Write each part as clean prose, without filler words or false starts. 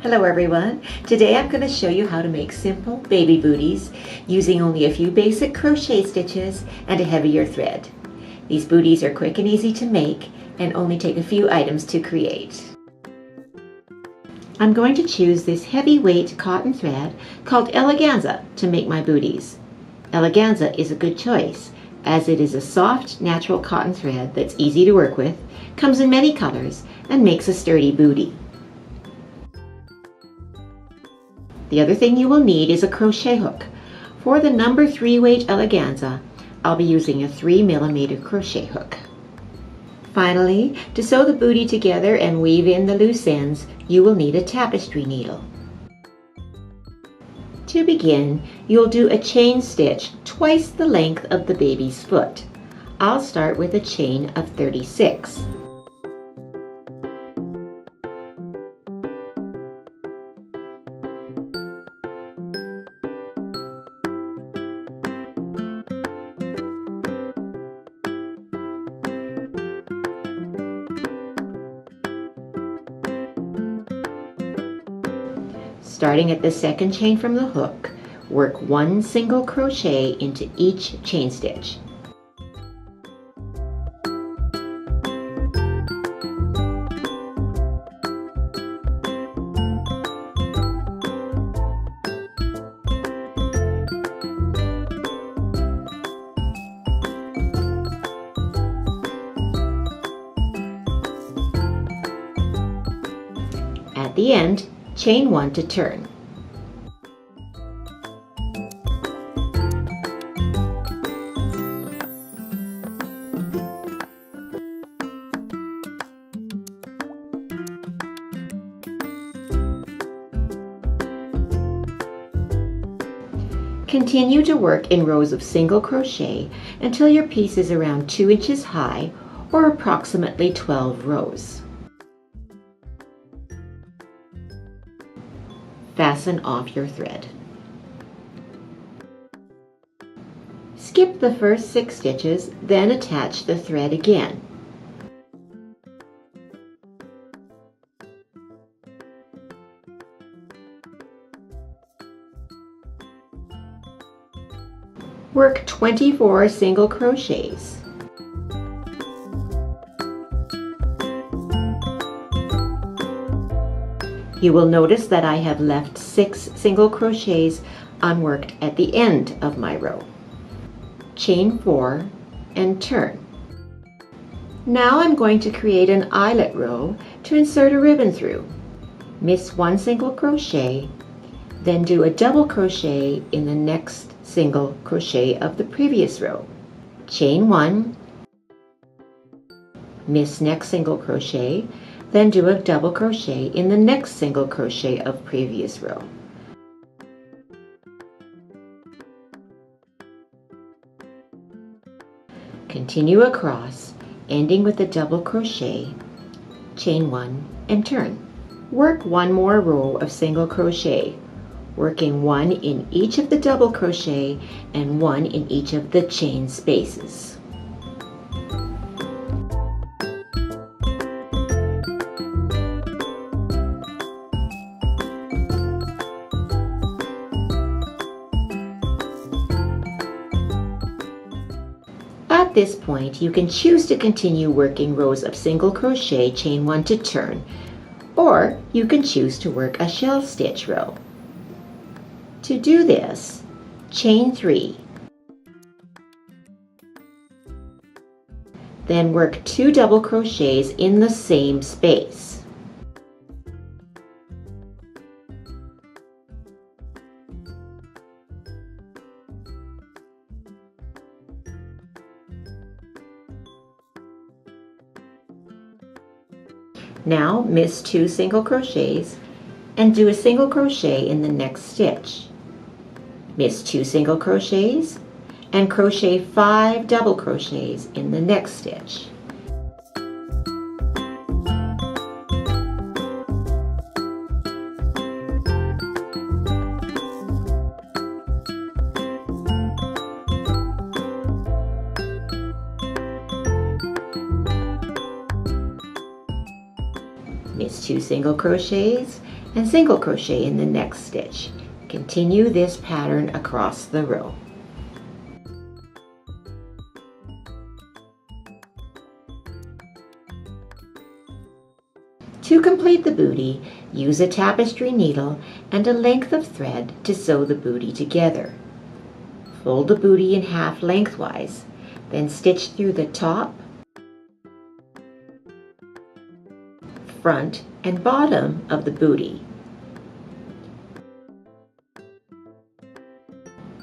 Hello everyone. Today I'm going to show you how to make simple baby booties using only a few basic crochet stitches and a heavier thread. These booties are quick and easy to make and only take a few items to create. I'm going to choose this heavyweight cotton thread called Eleganza to make my booties. Eleganza is a good choice as it is a soft, natural cotton thread that's easy to work with, comes in many colors, and makes a sturdy bootie. The other thing you will need is a crochet hook. For the number 3 weight Eleganza, I'll be using a 3mm crochet hook. Finally, to sew the bootie together and weave in the loose ends, you will need a tapestry needle. To begin, you'll do a chain stitch twice the length of the baby's foot. I'll start with a chain of 36. Starting at the second chain from the hook, work 1 single crochet into each chain stitch. At the end, chain 1 to turn. Continue to work in rows of single crochet until your piece is around 2 inches high or approximately 12 rows. Fasten off your thread. Skip the first 6 stitches, then attach the thread again. Work 24 single crochets. You will notice that I have left 6 single crochets unworked at the end of my row. Chain 4 and turn. Now I'm going to create an eyelet row to insert a ribbon through. Miss 1 single crochet, then do a double crochet in the next single crochet of the previous row. Chain 1, miss next single crochet, then do a double crochet in the next single crochet of previous row. Continue across, ending with a double crochet, chain 1 and turn. Work 1 more row of single crochet, working 1 in each of the double crochet and 1 in each of the chain spaces. At this point, you can choose to continue working rows of single crochet, chain 1 to turn, or you can choose to work a shell stitch row. To do this, chain 3, then work 2 double crochets in the same space. Now miss 2 single crochets and do a single crochet in the next stitch. Miss 2 single crochets and crochet 5 double crochets in the next stitch. Miss 2 single crochets and single crochet in the next stitch. Continue this pattern across the row. To complete the booty, use a tapestry needle and a length of thread to sew the booty together. Fold the booty in half lengthwise, then stitch through the top, front, and bottom of the booty.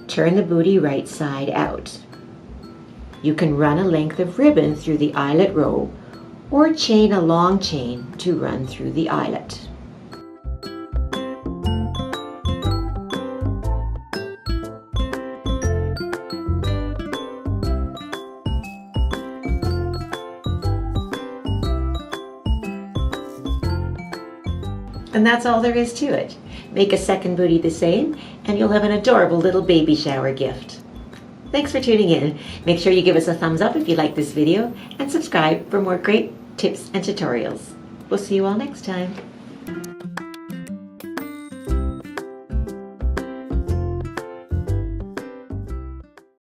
Turn the booty right side out. You can run a length of ribbon through the eyelet row or chain a long chain to run through the eyelet. And that's all there is to it. Make a second booty the same, and you'll have an adorable little baby shower gift. Thanks for tuning in. Make sure you give us a thumbs up if you like this video, and subscribe for more great tips and tutorials. We'll see you all next time.